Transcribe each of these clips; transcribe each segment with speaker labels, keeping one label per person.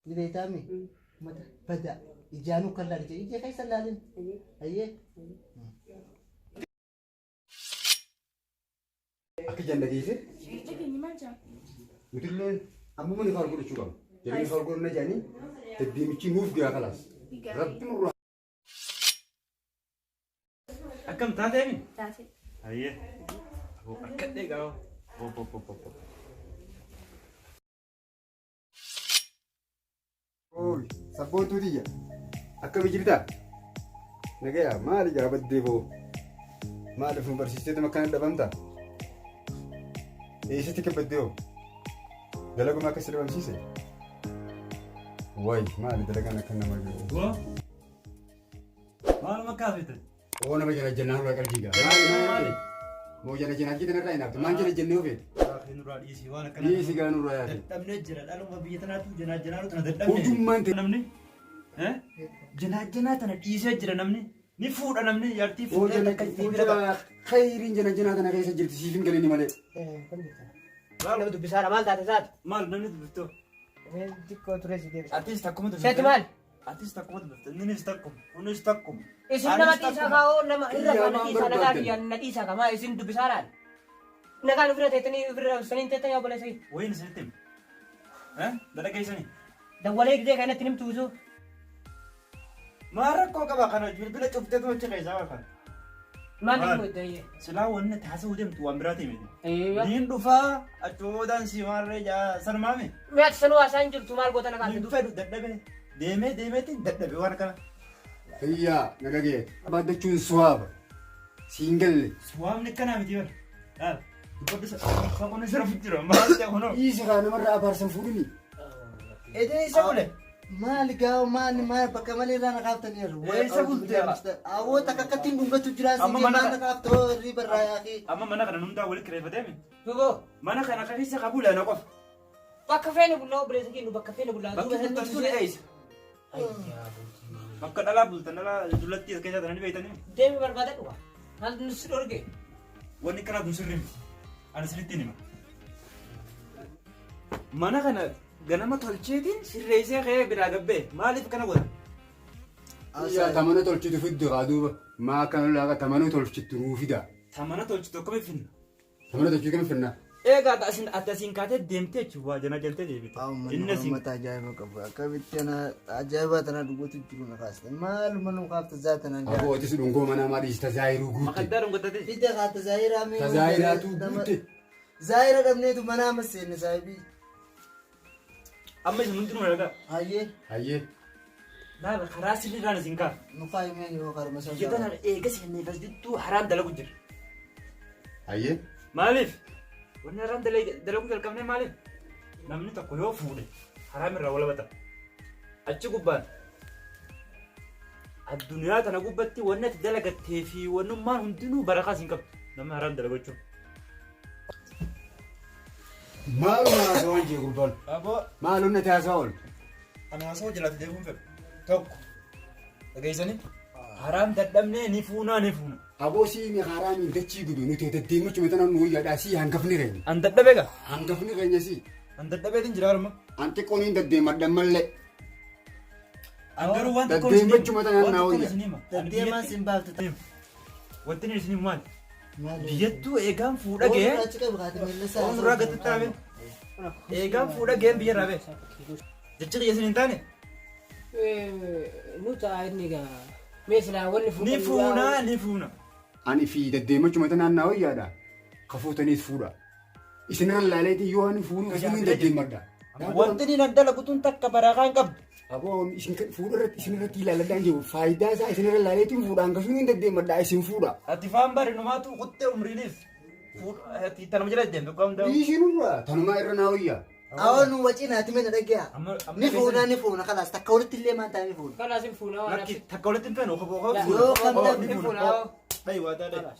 Speaker 1: إذا تامي متى بدأ يجانو كلا رجع يجي كيس اللالين أيه
Speaker 2: أكيد جنديسة
Speaker 3: Jadi mana jam?
Speaker 2: مثل أمو من خارجون شو كم jadi خارجون نجاني تدي مشي موف جا خلاص ربط مرة
Speaker 4: أكم تاتي
Speaker 3: Tadi.
Speaker 4: هيا هو أكد ديك أهو بو
Speaker 2: أوي سبوتو دي أكم يجريتا نجيا ما لي جاب الديفو ما أعرف برسيستي مكان دبمتا إيش تكب الديو دلقوا ما كسر بمسيسي واي ما أدري دلقنا كنا مرجو
Speaker 4: هو ما كافيت
Speaker 2: وانا بجنا جنان ولا كرجيجا ما مو جنا جنا كده نرى هنا ما جنا جنيه فين
Speaker 4: أخي نور إيسي وأنا كنا
Speaker 2: إيه سيجانو رأي
Speaker 4: تمنجر الألم ببيتنا تو جنا تنا
Speaker 2: وجم ما أنت
Speaker 4: نمني ها جنا تنا إيسي جرا نمني نفود نمني يارتي فود
Speaker 2: وجنا خيرين جنا أنا كيس جلت سيفين كلني ماله
Speaker 1: أنا بدو بسارة مال تاتي زاد
Speaker 4: مال نمني بفتو
Speaker 1: ديكو تريسي ديبس
Speaker 4: أرتيست تكمل
Speaker 1: سيت مال
Speaker 4: أرتيست تكمل بفتو نيستكم ونستكم
Speaker 1: إيش إنما تيسا كاو نما إنما تيسا نكاد يا نتيسا كما إيش إنتو بسارة نكاد فرا تتني فرا سنين تتني يا بولا سي
Speaker 4: وين سنتم ها ده كيسني
Speaker 1: دولة كده كأنه تنم توزو
Speaker 4: ما ركوا كبا كانوا جبر بلا شفت ما تكيسا وكان
Speaker 1: ما نقول ده
Speaker 4: سلا ون تحسو دم تو أمبراتي مين
Speaker 1: أيوة
Speaker 4: دين دفا أجودان سيمار رجع سلمامي
Speaker 1: ما تسنو عشان جل تمال قوتنا
Speaker 4: دين
Speaker 1: كاتو
Speaker 4: دفا دبه ديمه تين دبه وانا كنا
Speaker 2: هيا نجاجي بعد تشون سواب سينجل
Speaker 4: سوام نكنا متير ها بس خبون شرف ترى ما تهونو
Speaker 2: إيش كان مرة أبارسن فورني
Speaker 4: إيه يسوله
Speaker 1: ما لقاو ما بكمل رانا قافتني
Speaker 4: إيه سبب ده
Speaker 1: أو تكاكتين دم بتجراسي
Speaker 4: أما ما
Speaker 1: أنا قافتو ريبر رايحي
Speaker 4: أما ما نقدر نمدا ولا كريفة دامي
Speaker 1: بقول
Speaker 4: ما نقدر كيسة قبول أنا قف
Speaker 1: بكفيني بقول بريزكين بكفيني بقول
Speaker 4: بكيف تقول إيش مكان لا بولتنا لا دولتي كذا تراني بيتني
Speaker 1: دemi barbada dua hal nusir orge
Speaker 4: واني كنا نسرم أنا سرتني ما أنا كنا جنما تولشيتين سريسة خير براغبة ما ألف كنا ولا
Speaker 2: يا تمانة تولشي تفيد غادو ما كانوا لا تمانة تولشي تروفي دا
Speaker 4: ثمانة تولش تكمل فين
Speaker 2: تمانة تولشي كم فينا
Speaker 4: إيه قاعد أتاسين كاتة دمتة شو جنا جنتة جيبت
Speaker 1: إنه سين متى جاي مكبر كبيت أنا عجيبة أنا دقوت تجرون خاصة ما لمن قافت ذات أنا
Speaker 2: أبو تسلون قوم أنا ما ديش تزايرو
Speaker 4: ما
Speaker 2: قوتي
Speaker 4: قدرهم قدرت
Speaker 1: إذا قات زايرة مين
Speaker 2: تزايراتو قوتي
Speaker 1: زايرة قبني تو منا مسين سايبي
Speaker 4: أما إيش ممكن ولا
Speaker 1: هاي
Speaker 2: هاي
Speaker 4: لا خلاص اللي رانا زينكا
Speaker 1: نقايمين يوقر مثلا
Speaker 4: جدنا إيه قصي إني بس دتو حرام دلقو جر
Speaker 2: هاي
Speaker 4: مالف وانا حرام دلقو جر كم مالف نمني تقوله فودي حرام الرا بتا أشي قبان الدنيا تنا قبتي وانا تدلقت تيفي وانا ما هندنو بركة زينكا نم حرام دلقو جر
Speaker 2: ما لنا سوون جي قبل
Speaker 4: أبو
Speaker 2: ما لنا تاسول
Speaker 4: أنا أسوي جلات ديفون فيك توك أجيزني حرام ددمني نفونا
Speaker 2: أبو سيني حرامي دتشي قدو نتو تديمو چمتنا نوي يدا سي هنقفني رين
Speaker 4: أنت دبيكا
Speaker 2: هنقفني رين سي
Speaker 4: أنت دبيتين جرار ما
Speaker 2: أنت كونين دديم مدمل
Speaker 4: أنت روان
Speaker 2: دديم چمتنا ناوي
Speaker 1: تدي ما سيمبال تدي
Speaker 4: وانتني سني مان بيتو إيجام فودا جه أون راجع تتابع إيجام فودا جه بير رابع جتشي يسنين تاني
Speaker 1: نوتا إنيكا مثلا وني
Speaker 4: نفونا
Speaker 2: أنا في دديم چمتنا ناوي يدا خفوتني فورا إسنر اللالتي يوهن فورو فورين دديم مدا
Speaker 4: وانتني ندلا كتون تك براغان كب
Speaker 2: أبو إسن فورا إسنر تيلا لدان جو فايدة سا إسنر اللالتي فورا أنكسونين دديم مدا إسن فورا
Speaker 4: أتفهم بار إنه ما تو قط عمرينيس فور تنام جلاد دين بكم ده
Speaker 2: إيشينو تنما إرناوية
Speaker 1: أول وجهنا تمين رجع نفونا خلاص تكولت اللي ما أنت نفونا
Speaker 3: خلاص نفونا
Speaker 4: لكن تكولت إنت نو خبوه
Speaker 1: يو كم نفونا
Speaker 4: أيوة ده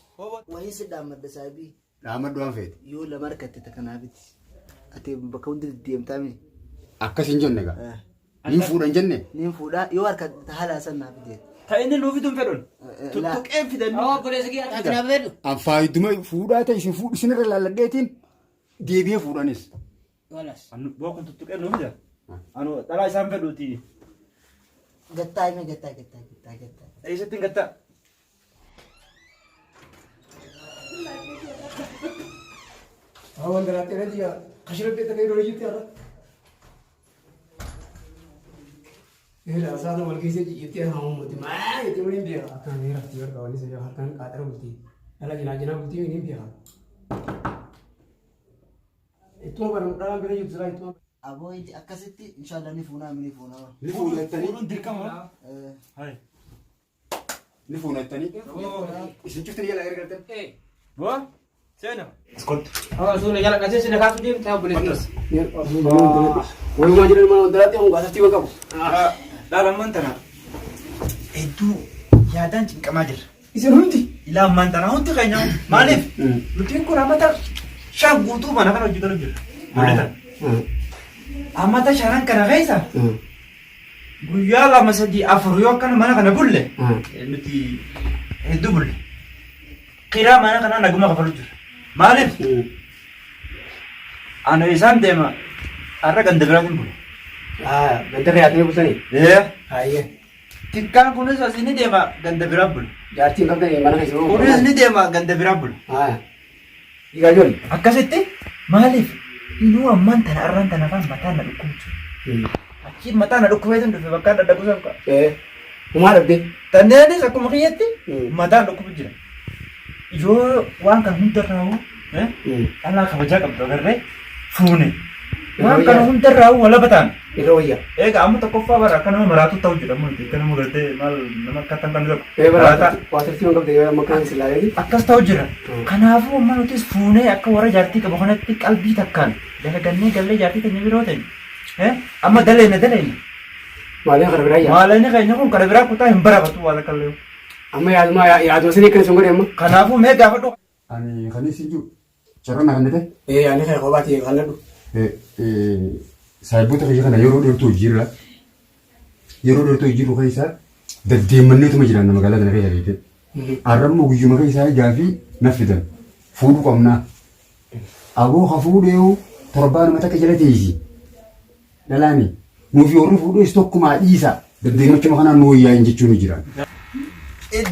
Speaker 1: وهي سدام الدسابي
Speaker 2: لا ما دوان فيت
Speaker 1: يو لمركة تتكنابت أتي بكون الديم تامي
Speaker 2: أكاسين جنة نفورا جنة
Speaker 1: نفونا يو أركض هلا سنة بديت
Speaker 4: تاين لو فيدون فيدون تك إيه فيدون
Speaker 3: أو بريزكي أتكلم بيرو
Speaker 2: أم فايدما فورا تايسين فور إسنر اللالتين ديبيه فورانيس
Speaker 3: خلاص
Speaker 4: أنا بوكم تك إيه لو فيدا Anu dhalaa isaan fedhuuti.
Speaker 5: Gattaa hime gattaa.
Speaker 4: Eessatti hin gattaa?
Speaker 6: Awal garaatee na jiya kashirabdee takee dura jirti har'a. Eera saana wal keessa jirti haa ummati maa itti waliin beeka. Akkaan rafti warra waliin isa harkaan qaxara bulti. Dhala jinaa bulti waliin beeka. Ittuma bara dhalaan bira jirtu laa ittuma.
Speaker 5: Aboo akkasitti inshallah ni fuunaa.
Speaker 2: Ni fuunattanii.
Speaker 4: Fuudhuun dirqama. Hai.
Speaker 2: Ni fuunattanii. Isin cuftanii jala gargartan.
Speaker 4: Bu'aa? Seena. Ascolta.
Speaker 1: Suuna jala qasee sina kaasu deemte haa buleessi.
Speaker 6: Walumaa jiran mana wantaraatti hongaa asatti waan qabu.
Speaker 4: Dhaalamman tana hedduu yaadaan cinqamaa jirra.
Speaker 6: Isin hundi.
Speaker 4: Ilaamaan tana hundi keenya maaliif? Nutiin kun ammata shan guutuu mana kana hojjetan jirra. Mul'atan. Ammata shanan kana keessa guyyaa lama sadii afur yoo akkana mana kana bulle nuti hedduu bulle. Qiraa mana kana naguma kafalu jirra. Maaliif? Ano isaan deema har'a ganda biraatiin bulu.
Speaker 6: Ganda reyaatanii bultanii. Hayyee.
Speaker 4: Xiqqaan kunis asii ni deema ganda biraa bulu.
Speaker 6: Jaartiin qabdanii mana keessa.
Speaker 4: Kunis ni deema ganda biraa bulu.
Speaker 6: Dhiigaa ijoollee.
Speaker 4: Akkasitti maaliif inuu ammaan tana arraan tana kan mataan na dhukkubchu. Achiin mataan na dhukkubeetu dhufe bakka adda adda kuusan qabu.
Speaker 6: Humaa dhabdee.
Speaker 4: Tanneenis akkuma kiyyatti mataan dhukkubu jira. Yoo waan kan hundarraa dhalaa kabajaa qabdu agarree fuune. Waan kana hundarraa wala bataan.
Speaker 6: Irra wayyaa.
Speaker 4: Egaa amma tokkoffaa bara akka nama maraatu ta'u jedhamu akka nama gartee maal nama akka tan kan tokko.
Speaker 6: Waatartii waan qabdee makkaan silaalee.
Speaker 4: Akkas ta'u jira. Kanaafuu amma nutis fuunee akka warra jaartii qabu kanatti qalbii takkaan dalagannee gallee jaartii keenya biroo ta'e. Amma daleena.
Speaker 6: Maaleen kana biraa yaa.
Speaker 4: Maaleen keenya kun kana biraa kutaa hin barabatu waan akka illee.
Speaker 6: Amma yaaduma sanii kan sun godhe amma.
Speaker 4: Kanaafuu mee gaafadhu.
Speaker 2: Ani kanis iyyuu carraan akka nite.
Speaker 6: Ani kana kophaatti kan ladhu.
Speaker 2: Saayiboota keessa kana yeroo dheertuu jirra. Yeroo dheertuu jiru keessa deddeemanneetuma jiran magaalaa kana keessa jettee. Arrammoo guyyuma keessa gaafii naffidan fuudhu qabnaa. Aboo ha fuudhee torbaan mata akka jala teessi. Dhalaani nuufi warri fuudhees tokkumaa dhiisa. Deddeemachuma kanaan nu wayyaa'in jechuun jiran.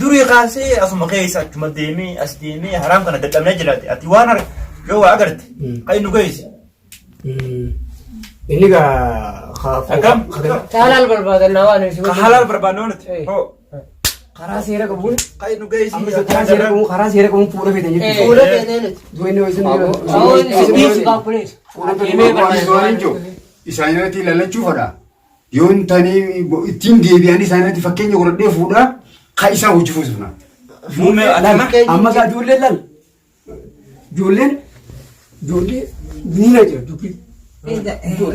Speaker 4: Durii kaasee asuma keessa achuma deemee as deemee haraam kana dadhabnee jiraate ati waan yoo waa agarte kan nu geessi.
Speaker 6: Ini gaa
Speaker 4: Akkam?
Speaker 1: Halal barbaadanna waan isin.
Speaker 4: Halal barbaadnoo nuti.
Speaker 6: karaa seera qabuun
Speaker 4: Kan nu geessi.
Speaker 6: karaa seera qabuun fuula feetan jechuudha.
Speaker 5: Fuula feetee nuti.
Speaker 6: Duwwanni ho'isin
Speaker 2: Isaan irratti lallachuu fadha. Yoon tanii ittiin deebi'anii isaan irratti fakkeenya godhadhee fuudhaa kan isaa hojii fuusifna.
Speaker 4: Muummee atama.
Speaker 6: amma gaa ijoolleen laal ijoolleen miina jira dubbii.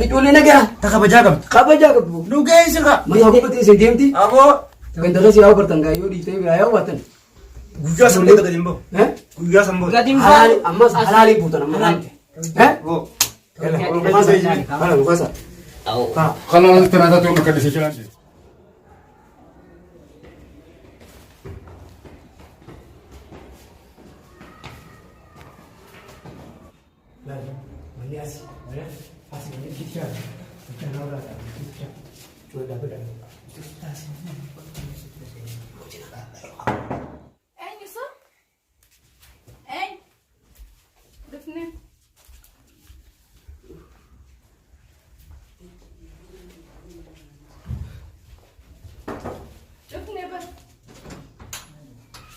Speaker 6: Ijoollee nagaa
Speaker 4: Ta kabajaa qabdi.
Speaker 6: kabajaa qabu.
Speaker 4: Nu geessi ka.
Speaker 6: Mataa kophatti isa deemti.
Speaker 4: Aboo.
Speaker 6: Gandara si yaa'u gaa yoo dhiiftee biraa yaa'u baatan.
Speaker 4: Guyyaa sanboo gadi hin bahu. Guyyaa sanboo.
Speaker 1: Gadi hin
Speaker 6: Halaali ammas halaalii buutan amma.
Speaker 4: Boo.
Speaker 6: Hala mukasa.
Speaker 2: Kalau ternyata tuh makan di sini jalan.
Speaker 3: Yusuf? Defne. Defne bas.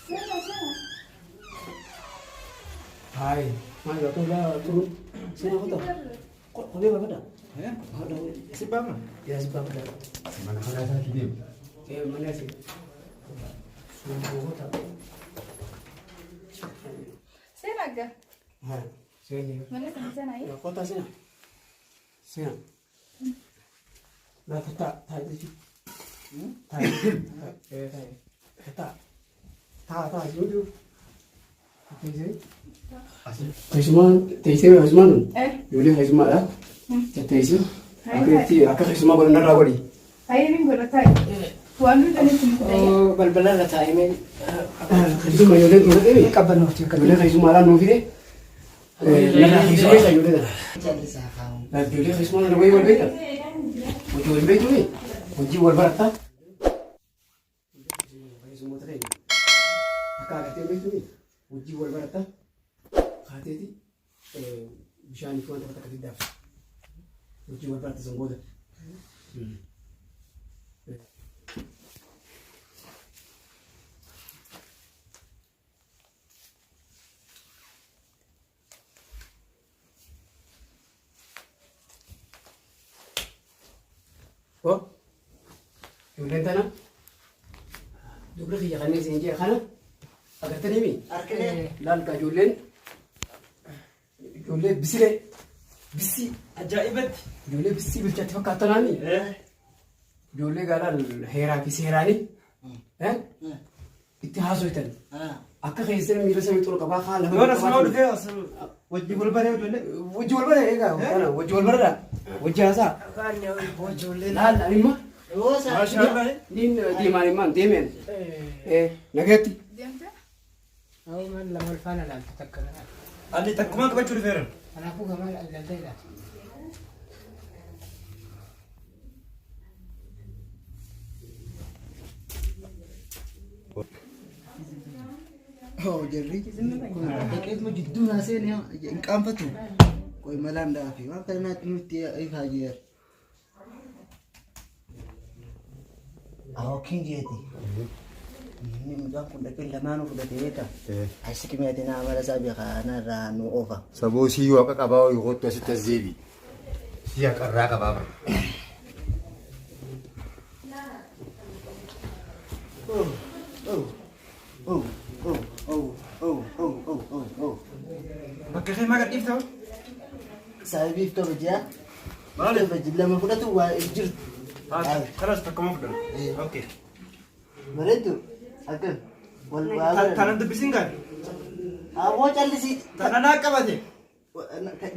Speaker 3: Sana.
Speaker 6: Hai, mana jatuh lah turun. Sini aku tahu. Kok boleh apa dah?
Speaker 4: Si Bama.
Speaker 6: Ya sebab dah.
Speaker 2: Mana kalau saya kirim.
Speaker 6: Mana sih? Sungguh tak.
Speaker 3: Sana ga.
Speaker 6: Ha, sini.
Speaker 3: Mana sana
Speaker 6: Ya kota sini. Sini. Nah, tak itu. Tak. Tak. Dulu. Teessee Hizmaan Yuulee Hizmaa dha. Teessee akka Hizmaa godhan irraa godhi.
Speaker 3: Ayyeen godhataa. Waan nuti ani
Speaker 1: balbala irra taa'imee
Speaker 6: Hizmaa Yuulee godhatee qabannootti akka Yuulee Hizmaadhaan nuu fide. Hizmaa isa Yuulee dha.
Speaker 5: Jalli isaa kaa'u.
Speaker 6: Yuulee Hizmaa dha wayii wal beekta. hojii wal beektuuni hojii wal barataa fayyisummoota ta'e akka agartee beektuuni hojii wal barataa kaateeti bishaanii fi wanta bakka giddaaf hojii wal barata sangoota. Oh, ijoolleen tana dubra kiyya kanneen isin jee kana agartanii mi? Laalka ijoollee bisilee bisii
Speaker 4: Ajaa'ibatti.
Speaker 6: ijoollee bisii bilchaatti fakkaatanaani ijoollee gaalaan heeraa fi seeraanii itti haasoitan akka keessan miira samii xuru qabaa haa lafa
Speaker 4: Yoona sinoo dhufee wajji wal baree ijoollee.
Speaker 6: wajji wal bare eegaa wajji wal baredha wajji haasaa laal anima
Speaker 4: Maashaallah.
Speaker 6: niin deemaan himaan deemeen nagatti
Speaker 3: Deemte?
Speaker 1: Awwan lama ulfaana laaltu takka kana.
Speaker 4: Ani takkumaan qabachuu dhufeera.
Speaker 1: Kanaafuu gamaa ilaaltee ilaati.
Speaker 5: Oh, jarri dhaqeetuma jidduu naaseen hin qaanfatu. Qoy malaan daafi waan kana naatti nutti ifaa jeera. Awwakiin jeeti. Mucaan kun dhaqee lamaanuu fudhatee beeka. Achi kimeeti naa mala isaa beeka narraa nu oofa.
Speaker 2: Saboo sii waaqa qabaa yoo kottu asitti as deebi. Sii haqarraa qabaa bara.
Speaker 4: Bakka kee maga dhiiftaa?
Speaker 5: Sababiif toba jira.
Speaker 4: Maali?
Speaker 5: Lama fudhatu waa jirtu.
Speaker 4: Kanas takkumaan fudhatu. Okay.
Speaker 5: Bareedu akkan wal waa.
Speaker 4: Tanan dubbisiin gaari.
Speaker 5: Aboo callisii.
Speaker 4: Tananaa qabate.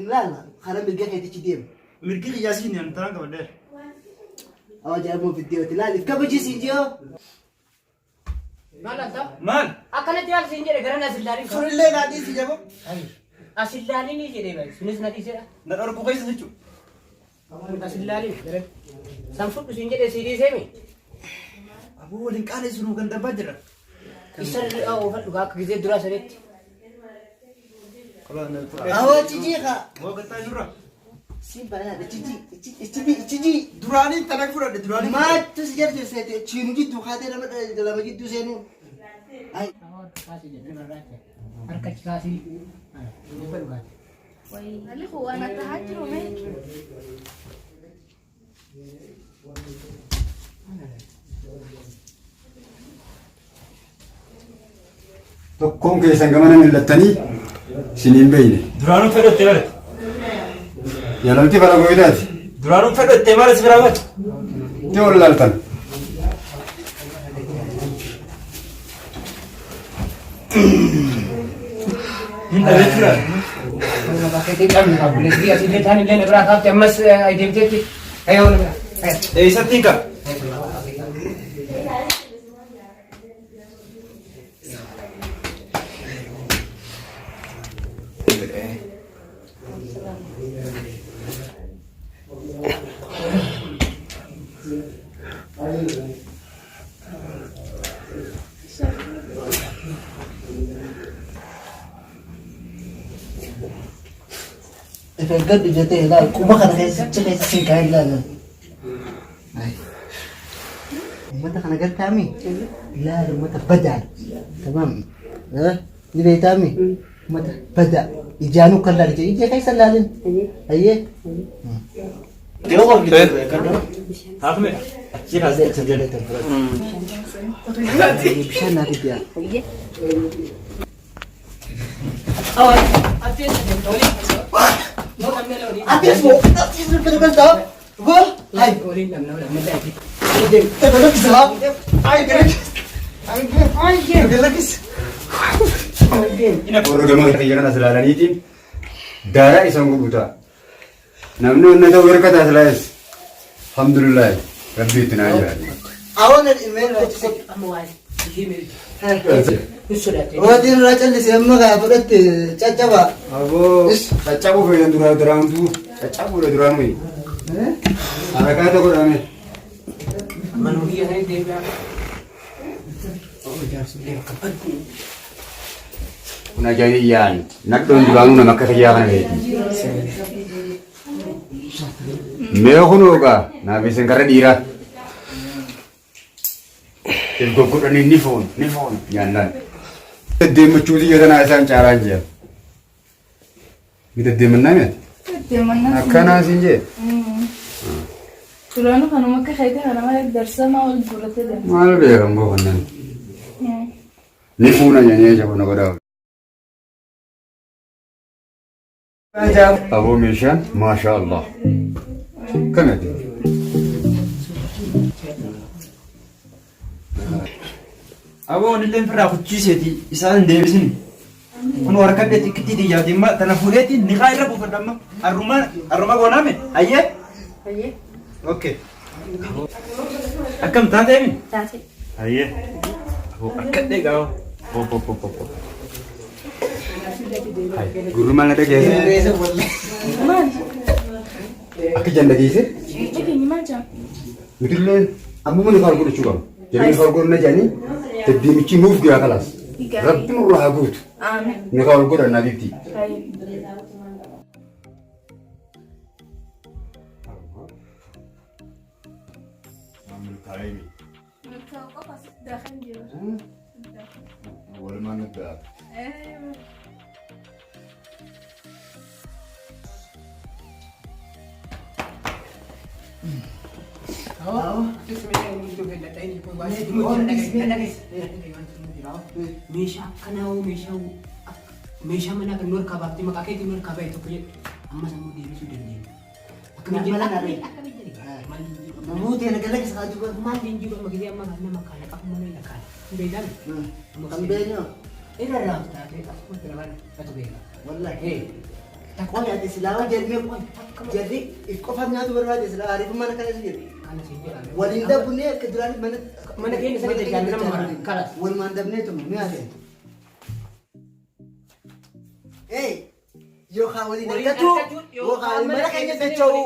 Speaker 5: Ilaala karaa mirga keetichi deema.
Speaker 4: Mirgi qiyyaasiin yan tanan qabadee.
Speaker 5: Awwa jaamoo fiddee ilaaliif kabajisii jiyoo.
Speaker 1: Maal akka?
Speaker 4: Maal?
Speaker 1: Akkanatti maal siin jedhe gara naasillaaliin qabu.
Speaker 4: Furillee naa dhiisi jabo.
Speaker 1: Asillaaliin ni jedhee baay'ee sunis na dhiisedha.
Speaker 4: Na dhorku keessa jechuudha.
Speaker 1: Asillaaliin gara san fudhu siin jedhee sii dhiiseemi.
Speaker 4: Aboo waliin qaalessu nuu kan darbaa jira.
Speaker 1: Isa oofadhu akka gisee duraa sanitti.
Speaker 5: Awwa cijii kaa.
Speaker 4: Moo gattaa jirra?
Speaker 5: Siin baay'aadha cijii.
Speaker 4: Duraanii tanak fudhadhe duraanii.
Speaker 5: Maattu si jarjarseete chiinu jidduu kaatee lama jidduu seenuu. Ay.
Speaker 1: Harka kaasii. Dhibba dhugaati.
Speaker 3: Alli kun waan akka haa jiru mee?
Speaker 2: Tokkoon keessan gamana millattanii isiniin beeyne.
Speaker 4: Duraanuu fedhattee malee.
Speaker 2: Yaalamti fara gooydaati.
Speaker 4: Duraanuu fedhattee malee si biraa malee.
Speaker 2: Itti ol laaltan.
Speaker 4: Hin dhabeechuudha.
Speaker 1: Bakkeetti qabni qabu. Leesbii asii taan illee na biraa kaafte ammas deemteetti. Ayyoo na biraa.
Speaker 4: Eessatti hin qabu.
Speaker 5: Gaddu jettee ilaali quba kana keessicha keessa siin kaa ilaalan. Uummata kana gartaami ilaali uummata badaa. Tamam. Ni beektaami uummata badaa. Ijaanuu kan laali jee ija keessa ilaalin. Ayyee.
Speaker 4: Yoo qof bitee kadhaa. Haafme. Achi kaasee achi jedhee
Speaker 5: bishaan naa fidyaa. Atis mo, atis mo pinaganda. Ba? Ay,
Speaker 1: Waliin lamna laati.
Speaker 5: tagalog sa. Ay, direct. Ay, tagalog.
Speaker 2: Warra gamaa xiyya kana silaalaniitiin daaraa isaan gurgutaa. Namni onna ta'u erga taasilaayes. Alhamdulillah. Rabbi itti naa jiraatu.
Speaker 5: Awon email rachise.
Speaker 1: Amma waan ishee meeqa. Hin sodaatee.
Speaker 5: Watiin irraa callise amma gaa fudhatte caccaba.
Speaker 2: Aboo caccabuu fayyan duraantuu caccabuudha duraanuu. Harakaata godhame.
Speaker 1: Manuu biyya sanii deebi'aa. Jaarsollee bakka baddu.
Speaker 2: Kun ajaa'ibiyaan nadhoon duraanuu nama akka fayyaa kana beekti. Mee kunoogaa naaf isin karra dhiiraa. Gurgudhanii ni foon nyaannaan. Deddeemmachuutii yoo tanaa isaan caaraan jira. Deddeemmannaa mi'aati?
Speaker 3: Deddeemmannaa.
Speaker 2: Akkanaa siin jee?
Speaker 3: Duraanuu kanuma akka keetii kana malee darsamaa ol fudhatee deema.
Speaker 2: Maal beekan goofannan? Ni fuuna nyanyee jabu na godhaa. Aboo meeshaan maasha Allah. Kamati?
Speaker 4: Aboo wanillee firraa kuchiiseeti isaan hin deebisini. Kun warqadde xiqqittii xiyyaati imma tana fuudheetti niqaa irra buufadhamma. Arruma goonaame ayyee?
Speaker 3: Ayyee.
Speaker 4: Okay. Akkam taatee mi?
Speaker 3: Taatee.
Speaker 4: Ayyee. Aboo akkadde gaa'oo.
Speaker 2: Gurri maal na dhageesse?
Speaker 3: Maali?
Speaker 2: Akka jan dhageesse?
Speaker 3: Dhageenyi maal jaa?
Speaker 2: Nutillee ammuma ni faal godhachuu qaba. Jedhanii faal godhana jedhanii deddeemichi nuuf guyyaa kalaas. Rabbi nurraa haa guutu.
Speaker 3: Aamen.
Speaker 2: Ni faal godhannaa bifti.
Speaker 3: Ayyee.
Speaker 2: Walumaa naggaa.
Speaker 1: Meeshaa akkanaa hoo meeshaa manaa kan nurka baaftee maqaa keetiin nurka bahe tokko jedhu amma sammuu deebisuu dandeenya. Akkamiin
Speaker 5: Namoota yana galaga isaa jiru.
Speaker 1: maal hin jiru amma gisee amma nama kaala qabu malee na kaala. Hin beekame.
Speaker 5: Kan beenyaa.
Speaker 1: Irra raaftaatee asumatti nama natu beeka.
Speaker 5: Wallahi. Takwa yaade silaa jarri if qofaan nyaatu barbaade silaa ariifuu mana kana jedhe.
Speaker 1: Kana siin jedhame.
Speaker 5: Waliin dabbunee akka duraan
Speaker 1: Mana keenya sanii tajaajilu nama mara. Kalas.
Speaker 5: walumaan dabnee tumu ni hafe. Yookaan waliin argatu yookaan mana keenya dacha'u.